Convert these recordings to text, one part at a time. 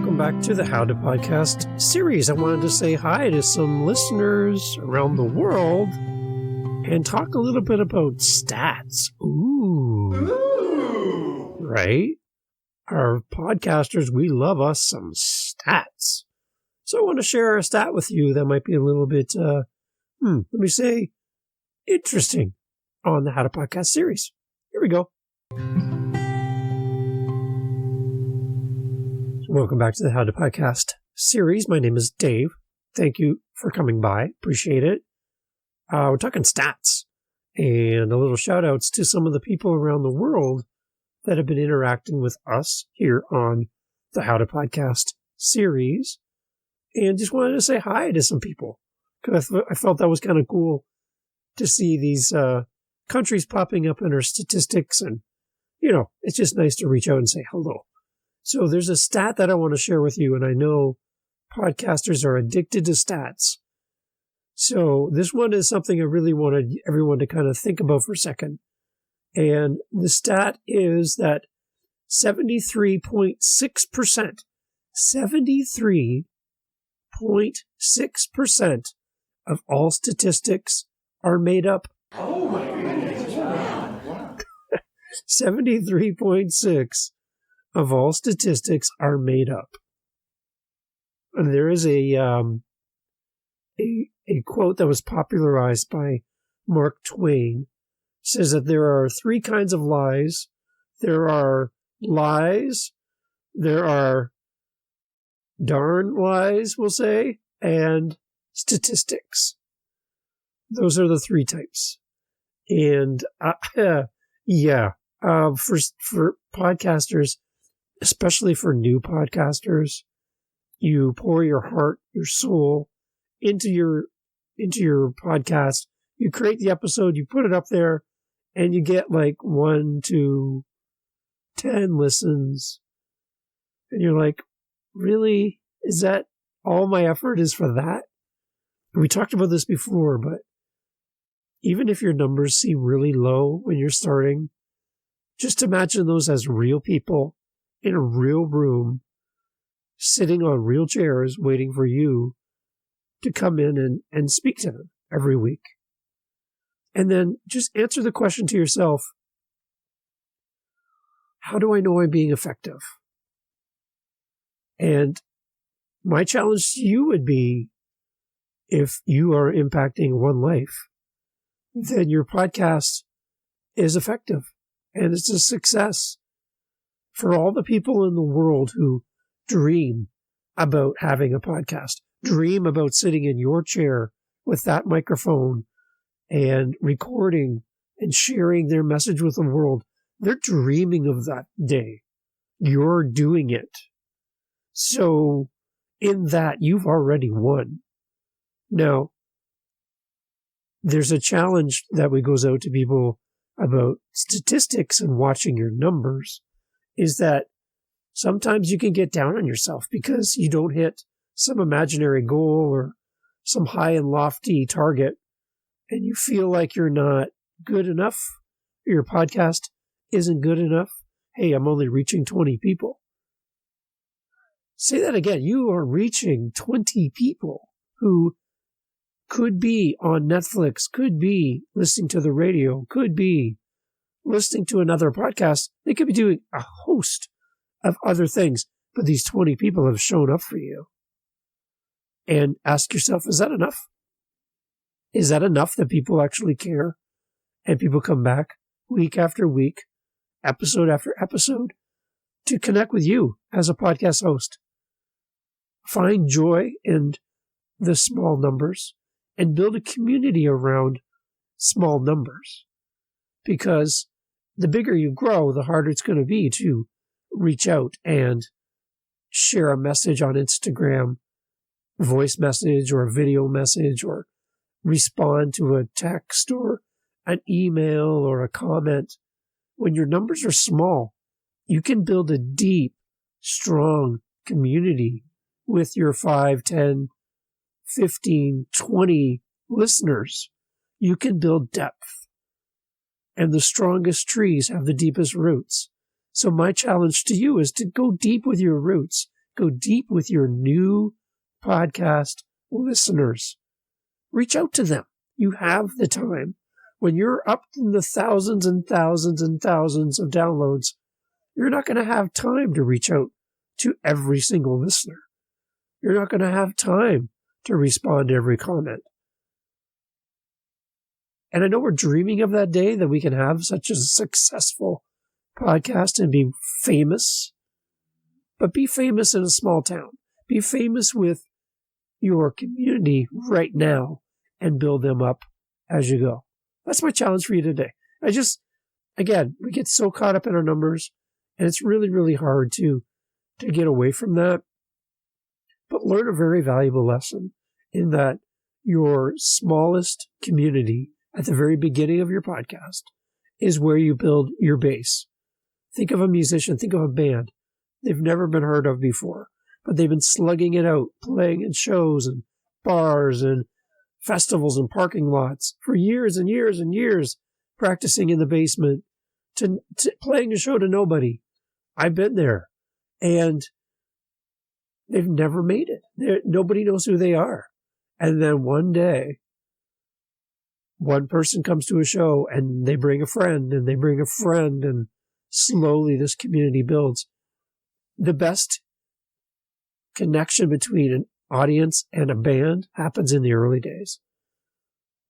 welcome back to the How to Podcast series. I wanted to say hi to some listeners around the world and talk a little bit about stats. Ooh. Right? Our podcasters, we love us some stats. So I want to share a stat with you that might be a little bit, interesting on the How to Podcast series. Here we go. Welcome back to the How to Podcast series. My name is Dave. Thank you for coming by. Appreciate it. We're talking stats and a little shout outs to some of the people around the world that have been interacting with us here on the How to Podcast series. And just wanted to say hi to some people because I felt that was kind of cool to see these countries popping up in our statistics. And, it's just nice to reach out and say hello. So there's a stat that I want to share with you, and I know podcasters are addicted to stats. So this one is something I really wanted everyone to kind of think about for a second. And the stat is that 73.6% of all statistics are made up. Oh my goodness. Wow. 73.6 of all statistics are made up. And there is a quote that was popularized by Mark Twain. It says that there are three kinds of lies. There are lies, there are darn lies, we'll say, and statistics. Those are the three types. And for podcasters, especially for new podcasters, you pour your heart, your soul into your podcast. You create the episode, you put it up there, and you get like 1 to 10 listens. And you're like, really? Is that all my effort is for that? And we talked about this before, but even if your numbers seem really low when you're starting, just imagine those as real people in a real room, sitting on real chairs, waiting for you to come in and speak to them every week. And then just answer the question to yourself, how do I know I'm being effective? And my challenge to you would be, if you are impacting one life, then your podcast is effective and it's a success. For all the people in the world who dream about having a podcast, dream about sitting in your chair with that microphone and recording and sharing their message with the world, they're dreaming of that day. You're doing it. So in that, you've already won. Now, there's a challenge that goes out to people about statistics and watching your numbers, is that sometimes you can get down on yourself because you don't hit some imaginary goal or some high and lofty target, and you feel like you're not good enough, your podcast isn't good enough. Hey, I'm only reaching 20 people. Say that again. You are reaching 20 people who could be on Netflix, could be listening to the radio, could be listening to another podcast. They could be doing a host of other things, but these 20 people have shown up for you. And ask yourself, is that enough? Is that enough that people actually care and people come back week after week, episode after episode, to connect with you as a podcast host? Find joy in the small numbers and build a community around small numbers, because the bigger you grow, the harder it's going to be to reach out and share a message on Instagram, voice message or a video message, or respond to a text or an email or a comment. When your numbers are small, you can build a deep, strong community with your 5, 10, 15, 20 listeners. You can build depth. And the strongest trees have the deepest roots. So my challenge to you is to go deep with your roots. go deep with your new podcast listeners. Reach out to them. You have the time. When you're up in the thousands and thousands and thousands of downloads, you're not going to have time to reach out to every single listener. You're not going to have time to respond to every comment. And I know we're dreaming of that day that we can have such a successful podcast and be famous. But be famous in a small town. Be famous with your community right now and build them up as you go. That's my challenge for you today. Again, we get so caught up in our numbers, and it's really, really hard to get away from that. But learn a very valuable lesson in that your smallest community at the very beginning of your podcast is where you build your base. Think of a musician, think of a band. They've never been heard of before, but they've been slugging it out, playing in shows and bars and festivals and parking lots for years and years and years, practicing in the basement to playing a show to nobody. I've been there, and they've never made it. Nobody knows who they are. And then one day, one person comes to a show and they bring a friend and they bring a friend, and slowly this community builds. The best connection between an audience and a band happens in the early days.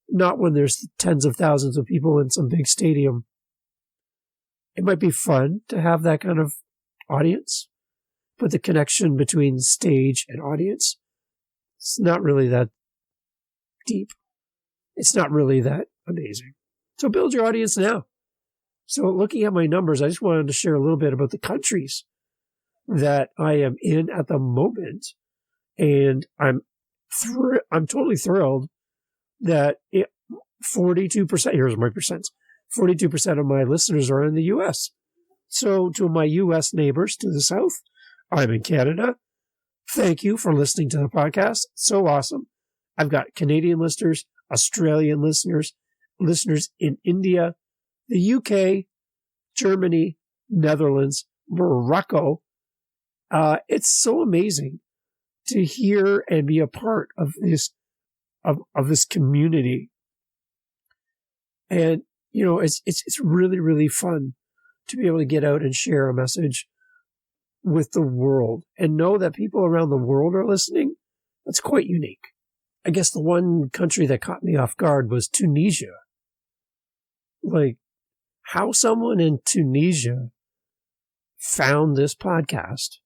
Not when there's tens of thousands of people in some big stadium. It might be fun to have that kind of audience, but the connection between stage and audience, it's not really that deep. It's not really that amazing. So build your audience now. So looking at my numbers, I just wanted to share a little bit about the countries that I am in at the moment. And I'm totally thrilled that 42%, here's my percents, 42% of my listeners are in the U.S. So to my U.S. neighbors to the south, I'm in Canada. Thank you for listening to the podcast. So awesome. I've got Canadian listeners, Australian listeners in India, the UK, Germany, Netherlands, Morocco. It's so amazing to hear and be a part of this community. And, it's really, really fun to be able to get out and share a message with the world and know that people around the world are listening. That's quite unique. I guess the one country that caught me off guard was Tunisia. Like, how someone in Tunisia found this podcast.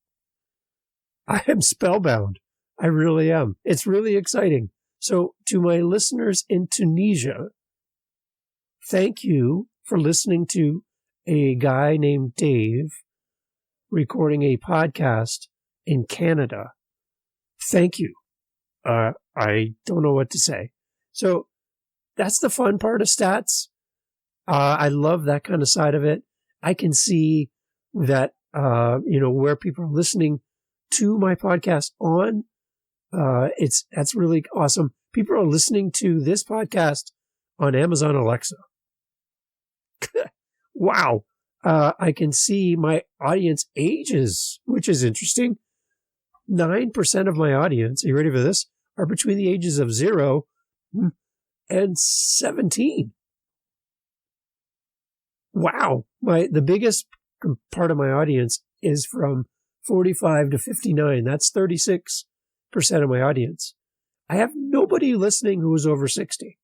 I am spellbound. I really am. It's really exciting. So to my listeners in Tunisia, thank you for listening to a guy named Dave recording a podcast in Canada. Thank you. I don't know what to say. So that's the fun part of stats. I love that kind of side of it. I can see that, where people are listening to my podcast on. That's really awesome. People are listening to this podcast on Amazon Alexa. Wow. I can see my audience ages, which is interesting. 9% of my audience, are you ready for this? Are between the ages of 0 and 17. Wow. The biggest part of my audience is from 45 to 59. That's 36% of my audience. I have nobody listening who is over 60.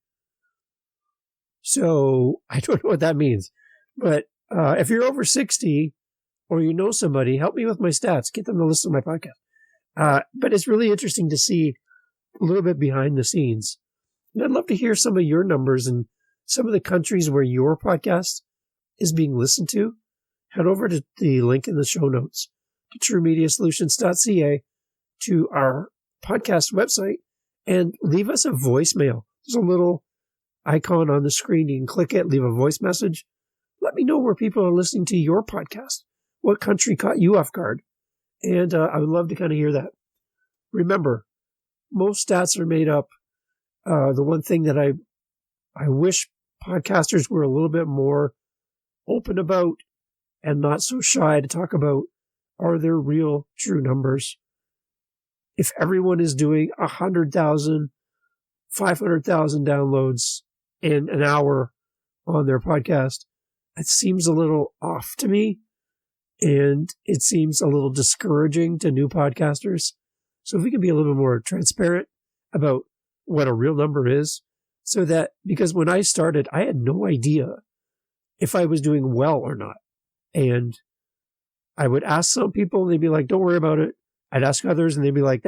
So I don't know what that means. But if you're over 60 or you know somebody, help me with my stats. Get them to listen to my podcast. But it's really interesting to see a little bit behind the scenes. And I'd love to hear some of your numbers and some of the countries where your podcast is being listened to. Head over to the link in the show notes to truemediasolutions.ca, to our podcast website, and leave us a voicemail. There's a little icon on the screen. You can click it, leave a voice message. Let me know where people are listening to your podcast. What country caught you off guard? And I would love to kind of hear that. Remember, most stats are made up. The one thing that I wish podcasters were a little bit more open about and not so shy to talk about are their real, true numbers. if everyone is doing 100,000, 500,000 downloads in an hour on their podcast, it seems a little off to me. And it seems a little discouraging to new podcasters. So if we can be a little bit more transparent about what a real number is, so that, because when I started, I had no idea if I was doing well or not. And I would ask some people and they'd be like, don't worry about it. I'd ask others and they'd be like,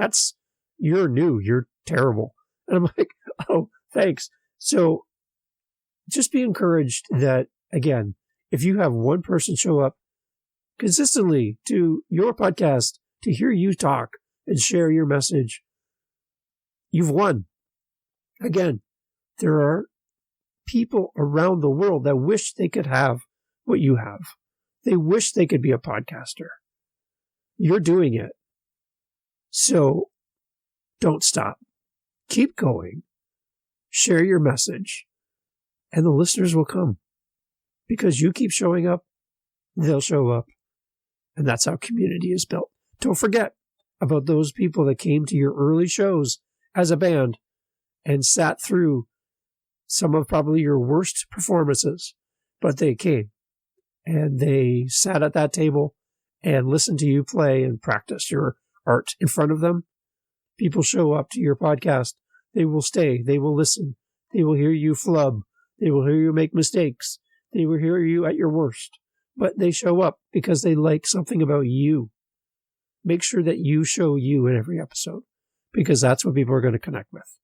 you're new, you're terrible. And I'm like, oh, thanks. So just be encouraged that, again, if you have one person show up consistently to your podcast to hear you talk and share your message, you've won. Again, there are people around the world that wish they could have what you have. They wish they could be a podcaster. You're doing it. So don't stop. Keep going. Share your message. And the listeners will come. Because you keep showing up, they'll show up. And that's how community is built. Don't forget about those people that came to your early shows as a band and sat through some of probably your worst performances, but they came and they sat at that table and listened to you play and practice your art in front of them. People show up to your podcast. They will stay. They will listen. They will hear you flub. They will hear you make mistakes. They will hear you at your worst. But they show up because they like something about you. Make sure that you show you in every episode, because that's what people are going to connect with.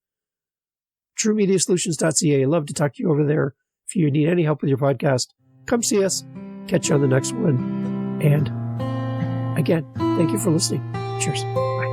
TrueMediaSolutions.ca. Love to talk to you over there. If you need any help with your podcast, come see us. Catch you on the next one. And again, thank you for listening. Cheers. Bye.